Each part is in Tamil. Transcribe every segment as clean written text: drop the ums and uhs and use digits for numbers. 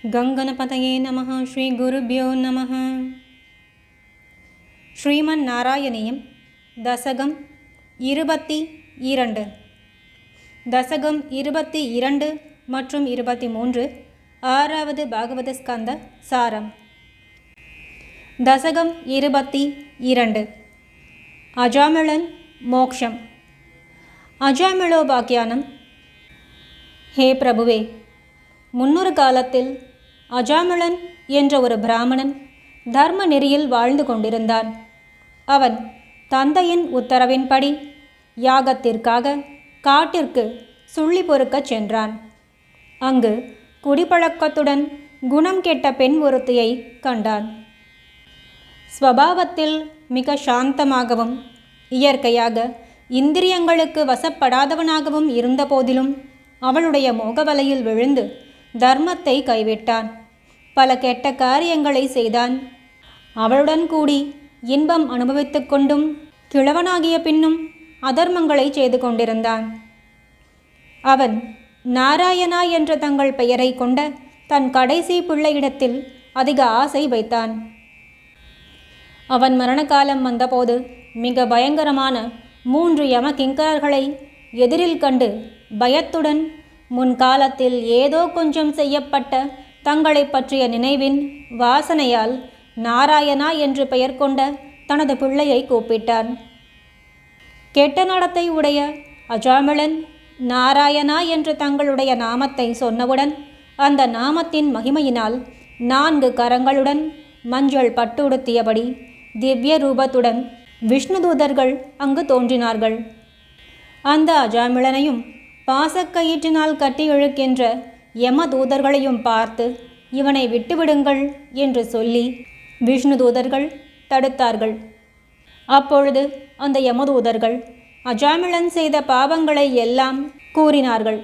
गंगणपतये नमः. श्री गुरुभ्यो नमः. ஸ்ரீமன்னாராயணியம் தசகம் 22 தசகம் 22 மற்றும் 23 ஆறாவது பாகவத ஸ்கந்த சாரம். தசகம் 22 அஜாமிளன் மோக்ஷம். அஜாமிளோபாக்கியானம். ஹே பிரபுவே, முன்னொரு காலத்தில் அஜாமிளன் என்ற ஒரு பிராமணன் தர்ம நெறியில் வாழ்ந்து கொண்டிருந்தான். அவன் தந்தையின் உத்தரவின்படி யாகத்திற்காக காட்டிற்கு சுள்ளி பொறுக்கச் சென்றான். அங்கு குடிப்பழக்கத்துடன் குணம் கெட்ட பெண் ஒருத்தியை கண்டான். ஸ்வபாவத்தில் மிக சாந்தமாகவும் இயற்கையாக இந்திரியங்களுக்கு வசப்படாதவனாகவும் இருந்த போதிலும் அவளுடைய மோகவலையில் விழுந்து தர்மத்தை கைவிட்டான். பல கெட்ட காரியங்களை செய்தான். அவளுடன் கூடி இன்பம் அனுபவித்து கொண்டும் கிழவனாகிய பின்னும் அதர்மங்களை செய்து கொண்டிருந்தான். அவன் நாராயணா என்ற தங்கள் பெயரை கொண்ட தன் கடைசி பிள்ளையிடத்தில் அதிக ஆசை வைத்தான். அவன் மரணகாலம் வந்தபோது மிக பயங்கரமான 3 யம கிங்கரர்களை எதிரில் கண்டு பயத்துடன் முன்காலத்தில் ஏதோ கொஞ்சம் செய்யப்பட்ட தங்களை பற்றிய நினைவின் வாசனையால் நாராயணா என்று பெயர் கொண்ட தனது பிள்ளையை கூப்பிட்டான். கெட்ட நடத்தை உடைய அஜாமிளன் நாராயணா என்று தங்களுடைய நாமத்தை சொன்னவுடன் அந்த நாமத்தின் மகிமையினால் 4 கரங்களுடன் மஞ்சள் பட்டு உடுத்தியபடி திவ்ய ரூபத்துடன் விஷ்ணுதூதர்கள் அங்கு தோன்றினார்கள். அந்த அஜாமிளனையும் பாசக்கயிற்றினால் கட்டி இழுக்கின்ற யமதூதர்களையும் பார்த்து இவனை விட்டுவிடுங்கள் என்று சொல்லி விஷ்ணுதூதர்கள் தடுத்தார்கள். அப்பொழுது அந்த யமதூதர்கள் அஜாமிளன் செய்த பாவங்களை எல்லாம் கூறினார்கள்.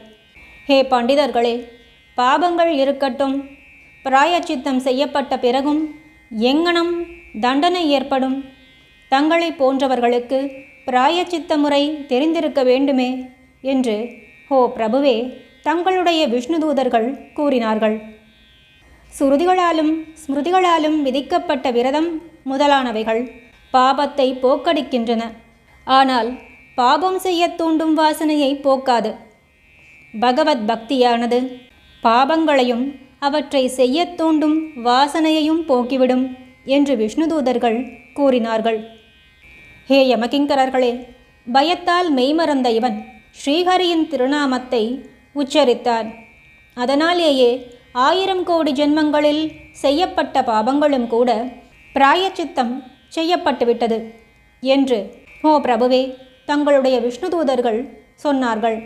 ஹே பண்டிதர்களே, பாவங்கள் இருக்கட்டும், பிராயச்சித்தம் செய்யப்பட்ட பிறகும் எங்கனம் தண்டனை ஏற்படும்? தங்களை போன்றவர்களுக்கு பிராயச்சித்த முறை தெரிந்திருக்க வேண்டுமே என்று ஹோ பிரபுவே தங்களுடைய விஷ்ணுதூதர்கள் கூறினார்கள். சுருதிகளாலும் ஸ்மிருதிகளாலும் விதிக்கப்பட்ட விரதம் முதலானவைகள் பாபத்தை போக்கடிக்கின்றன. ஆனால் பாபம் செய்ய தூண்டும் வாசனையை போக்காது. பகவத் பக்தியானது பாபங்களையும் அவற்றை செய்ய தூண்டும் வாசனையையும் போக்கிவிடும் என்று விஷ்ணுதூதர்கள் கூறினார்கள். ஹே யமகிங்கரர்களே, பயத்தால் மெய்மறந்த இவன் ஸ்ரீஹரியின் திருநாமத்தை உச்சரித்தான். அதனாலேயே 1000 கோடி ஜென்மங்களில் செய்யப்பட்ட பாபங்களும் கூட பிராயச்சித்தம் செய்யப்பட்டுவிட்டது என்று ஓ பிரபுவே தங்களுடைய விஷ்ணுதூதர்கள் சொன்னார்கள்.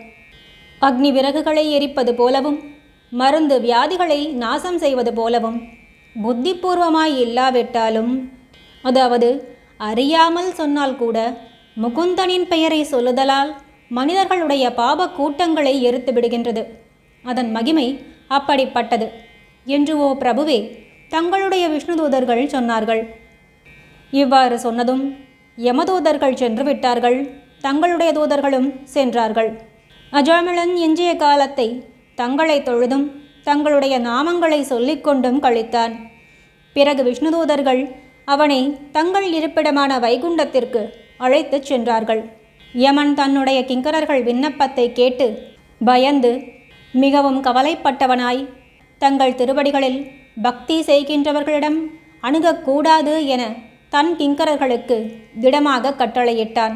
அக்னி விறகுகளை எரிப்பது போலவும் மருந்து வியாதிகளை நாசம் செய்வது போலவும் புத்திபூர்வமாய் இல்லாவிட்டாலும், அதாவது அறியாமல் சொன்னால் கூட முகுந்தனின் பெயரை சொல்லுதலால் மனிதர்களுடைய பாப கூட்டங்களை எரித்து விடுகின்றது. அதன் மகிமை அப்படிப்பட்டது என்று ஓ பிரபுவே தங்களுடைய விஷ்ணுதூதர்கள் சொன்னார்கள். இவ்வாறு சொன்னதும் யமதூதர்கள் சென்று விட்டார்கள். தங்களுடைய தூதர்களும் சென்றார்கள். அஜாமிளன் எஞ்சிய காலத்தை தங்களை தொழுதும் தங்களுடைய நாமங்களை சொல்லிக்கொண்டும் கழித்தான். பிறகு விஷ்ணுதூதர்கள் அவனை தங்கள் இருப்பிடமான வைகுண்டத்திற்கு அழைத்துச் சென்றார்கள். யமன் தன்னுடைய கிங்கரர்கள் விண்ணப்பத்தை கேட்டு பயந்து மிகவும் கவலைப்பட்டவனாய் தங்கள் திருவடிகளில் பக்தி செய்கின்றவர்களிடம் அணுகக்கூடாது என தன் கிங்கரர்களுக்கு திடமாக கட்டளையிட்டான்.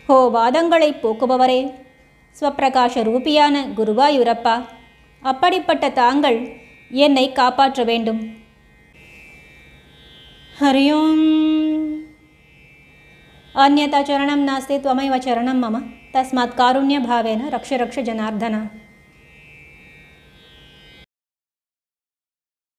ஹோ வாதங்களை போக்குபவரே, ஸ்வப்பிரகாச ரூபியான குருவாயூரப்பா, அப்படிப்பட்ட தாங்கள் என்னை காப்பாற்ற வேண்டும். ஹரியோம். अन्यथा चरणं नास्ति त्वमेव चरणं मम तस्मात् कारुण्यभावेन रक्ष रक्ष जनार्दन.